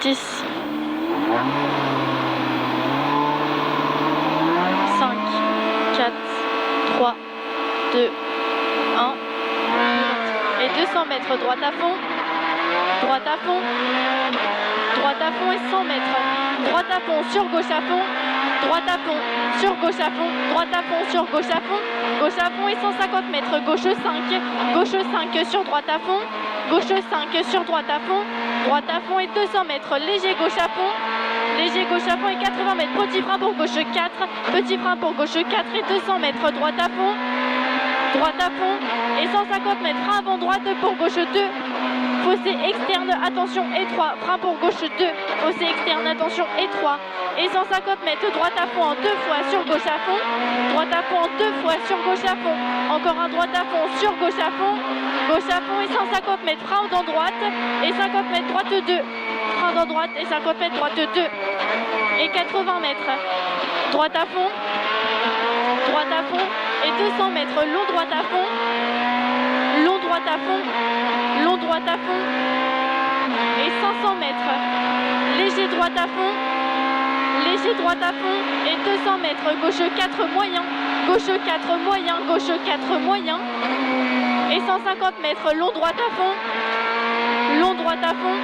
10, 5, 4, 3, 2, 1. Et 200 mètres, droite à fond. Droite à fond. Droite à fond et 100 mètres. Droite à fond, sur gauche à fond. Droite à fond, sur gauche à fond. Droite à fond, sur gauche à fond. Gauche à fond et 150 mètres. Gauche 5. Gauche 5 sur droite à fond. Gauche 5 sur droite à fond. Droite à fond et 200 mètres. Léger gauche à fond. Léger gauche à fond et 80 mètres. Petit frein pour gauche 4. Petit frein pour gauche 4 et 200 mètres. Droite à fond. Droite à fond et 150 mètres. Frein avant droite pour gauche 2. Fossé externe, attention, étroit. Frein pour gauche 2. Fossé externe, attention, étroit. Et 150 mètres. Droite à fond en 2 fois sur gauche à fond. Droite à fond en 2 fois sur gauche à fond. Encore un droite à fond sur gauche à fond. Gauche à fond et 150 mètres. Frein dans droite. Et 50 mètres droite 2. Frein dans droite et 50 mètres droite 2. Et 80 mètres. Droite à fond. Droite à fond. Et 200 mètres. Long droite à fond. Long droite à fond. Long droite à fond. Et 500 mètres. Léger droite à fond. Léger droite à fond. Et 200 mètres. Gauche 4 moyen. Gauche 4 moyen. Gauche 4 moyen. Et 150 mètres. Long droite à fond. Long droite à fond.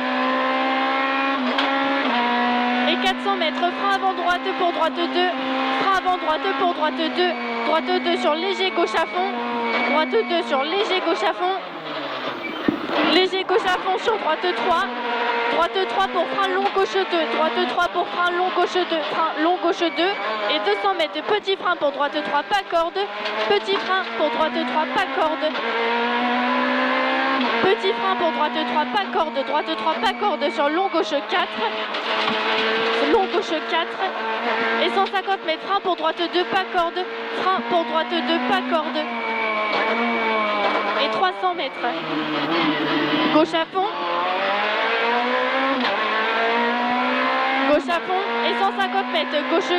Et 400 mètres. Frein avant droite pour droite 2. Frein avant droite pour droite 2. Droite 2 sur léger gauche à fond. Droite 2 sur léger gauche à fond. Léger gauche à fond sur droite 3. Droite 3 pour frein long gauche 2. Droite 3 pour frein long gauche 2. Frein long gauche 2. Et 200 mètres. Petit frein pour droite 3, pas corde. Petit frein pour droite 3, pas corde. Petit frein pour droite 3, pas corde. Droite 3, pas corde sur long gauche 4. Long gauche 4. Et 150 mètres. Frein pour droite 2, pas corde. Frein pour droite 2, pas corde. Et 300 mètres. Gauche à fond. Gauche à fond. Et 150 mètres. Gauche 5,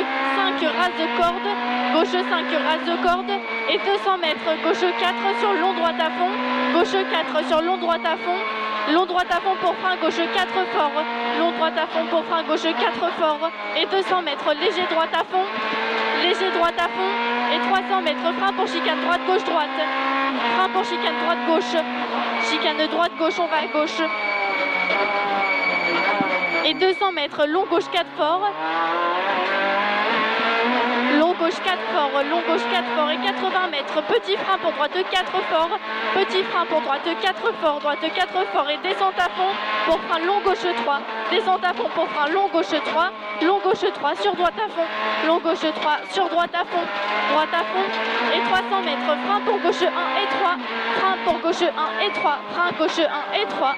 rase de corde. Gauche 5, rase de corde. Et 200 mètres. Gauche 4 sur long droite à fond. Gauche 4 sur long droite à fond. Long droite à fond pour frein gauche 4 fort. Long droite à fond pour frein gauche 4 fort. Et 200 mètres. Léger droite à fond. Léger droite à fond. Et 300 mètres. Frein pour chicane droite gauche droite. Frein pour chicane droite gauche. Chicane droite gauche, on va à gauche. Et 200 mètres. Long gauche 4 fort. Long gauche 4 fort, long gauche 4 fort et 80 mètres. Petit frein pour droite 4 fort. Petit frein pour droite 4 fort. Droite 4 fort et descente à fond pour frein long gauche 3. Descente à fond pour frein long gauche 3. Long gauche 3 sur droite à fond. Long gauche 3 sur droite à fond. Droite à fond et 300 mètres. Frein pour gauche 1 et 3. Frein pour gauche 1 et 3. Frein gauche 1 et 3.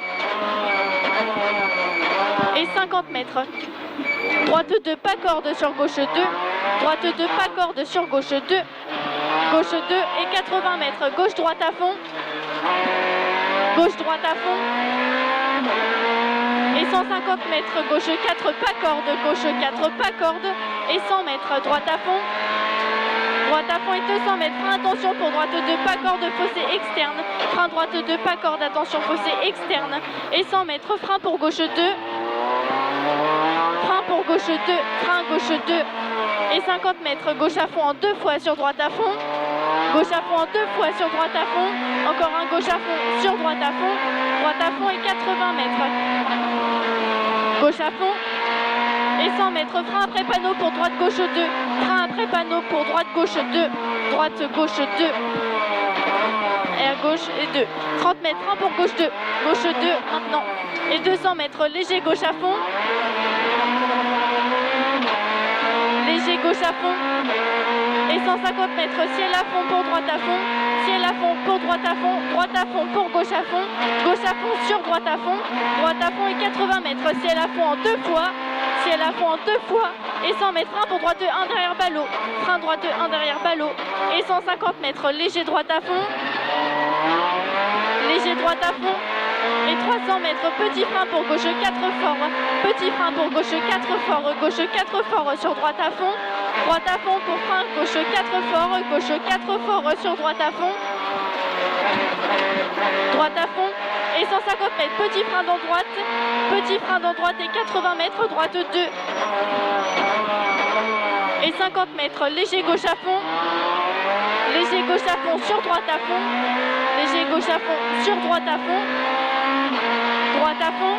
Et 50 mètres. Droite 2, pas corde sur gauche 2. Droite 2, pas corde sur gauche 2. Gauche 2 et 80 mètres. Gauche droite à fond. Gauche droite à fond. Et 150 mètres. Gauche 4, pas corde. Gauche 4, pas corde. Et 100 mètres. Droite à fond. Droite à fond et 200 mètres. Frein, attention pour droite 2, pas corde, fossé externe. Frein droite 2, pas corde, attention, fossé externe. Et 100 mètres. Frein pour gauche 2. Frein pour gauche 2. Frein gauche 2. Et 50 mètres. Gauche à fond en 2 fois sur droite à fond. Gauche à fond en 2 fois sur droite à fond. Encore un gauche à fond sur droite à fond. Droite à fond et 80 mètres. Gauche à fond. Et 100 mètres. Frein après panneau pour droite gauche 2. Frein après panneau pour droite gauche 2. Droite gauche 2. Et à gauche et 2. 30 mètres. Frein pour gauche 2. Gauche 2 maintenant. Et 200 mètres. Léger gauche à fond. Léger gauche à fond. Et 150 mètres. Ciel à fond pour droite à fond. Ciel à fond pour droite à fond. Droite à fond pour gauche à fond. Gauche à fond sur droite à fond. Droite à fond et 80 mètres. Ciel à fond en 2 fois. Ciel à fond en 2 fois. Et 100 mètres. Frein pour droite 1 derrière ballot. Frein droite 1 derrière ballot. Et 150 mètres. Léger droite à fond. Léger droite à fond. Et 300 mètres. Petit frein pour gauche 4 fort. Petit frein pour gauche 4 fort. Gauche 4 fort sur droite à fond. Droite à fond pour frein. Gauche 4 fort. Gauche 4 fort sur droite à fond. Droite à fond. et 150 mètres, petit frein dans droite et 80 mètres, droite 2 et 50 mètres, léger gauche à fond sur droite à fond, léger gauche à fond sur droite à fond, droite à fond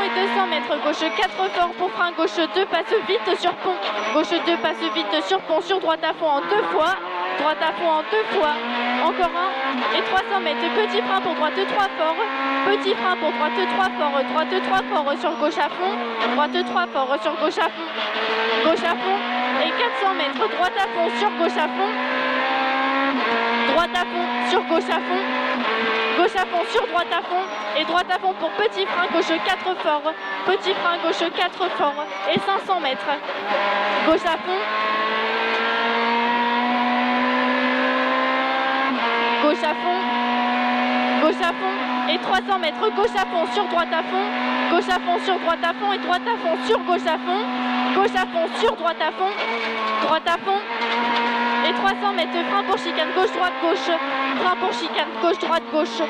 et 200 mètres, gauche 4 fort pour frein, gauche 2 passe vite sur pont, gauche 2 passe vite sur pont, sur droite à fond en 2 fois, droite à fond en 2 fois, encore un, et 300 mètres, petit frein pour droite 3 fort, petit frein pour droite 3 fort, droite 3 fort sur gauche à fond, droite 3 fort sur gauche à fond, et 400 mètres, droite à fond sur gauche à fond, droite à fond sur gauche à fond sur droite à fond, et droite à fond pour petit frein, gauche 4 fort, petit frein, gauche 4 fort, et 500 mètres, gauche à fond, et 300 mètres, gauche à fond sur droite à fond, sur droite à fond, et droite à fond sur gauche à fond sur droite à fond, et 300 mètres, frein pour chicane, gauche, droite, gauche, frein pour chicane, gauche, droite, gauche,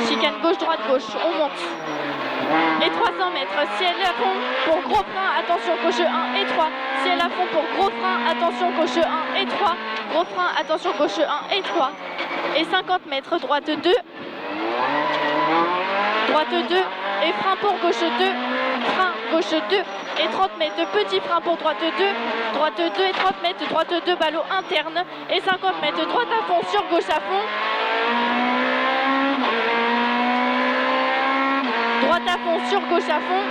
chicane, gauche, droite, gauche, on monte. Et 300 mètres, ciel à fond pour gros frein, attention, gauche 1 et 3, ciel à fond pour gros frein, attention, gauche 1 et 3, gros frein, attention, gauche 1 et 3, et 50 mètres, droite 2, et frein pour gauche 2, frein, gauche 2, et 30 mètres, petit frein pour droite 2 et 30 mètres, droite 2, ballot interne, et 50 mètres, droite à fond sur gauche à fond, droite à fond sur gauche à fond,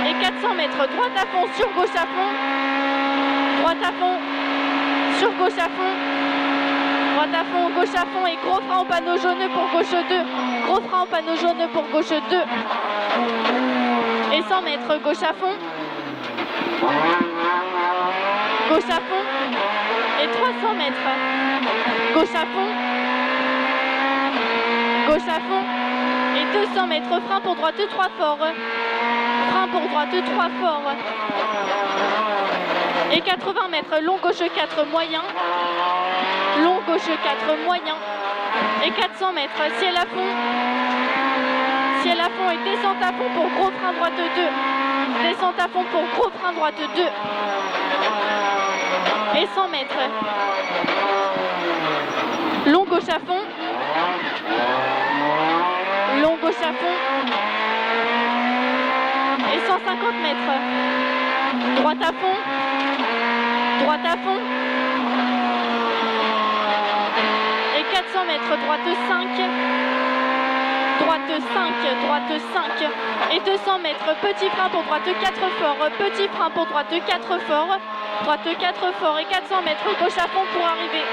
et 400 mètres, droite à fond sur gauche à fond, droite à fond sur gauche à fond, droite à fond, gauche à fond, et gros frein au panneau jaune pour gauche 2, gros frein au panneau jaune pour gauche 2, et 100 mètres, gauche à fond, et 300 mètres, gauche à fond, et 200 mètres, frein pour droite 3 fort, frein pour droite 3 fort, et 80 mètres, long gauche 4 moyen, long gauche 4 moyen, et 400 mètres, ciel à fond et descente à fond pour gros frein droite 2, descente à fond pour gros frein droite 2, et 100 mètres, long gauche à fond, et 150 mètres, droite à fond, et 400 mètres, droite 5, et 200 mètres, petit frein pour droite 4 fort, petit frein pour droite 4 fort, et 400 mètres, gauche à fond pour arriver.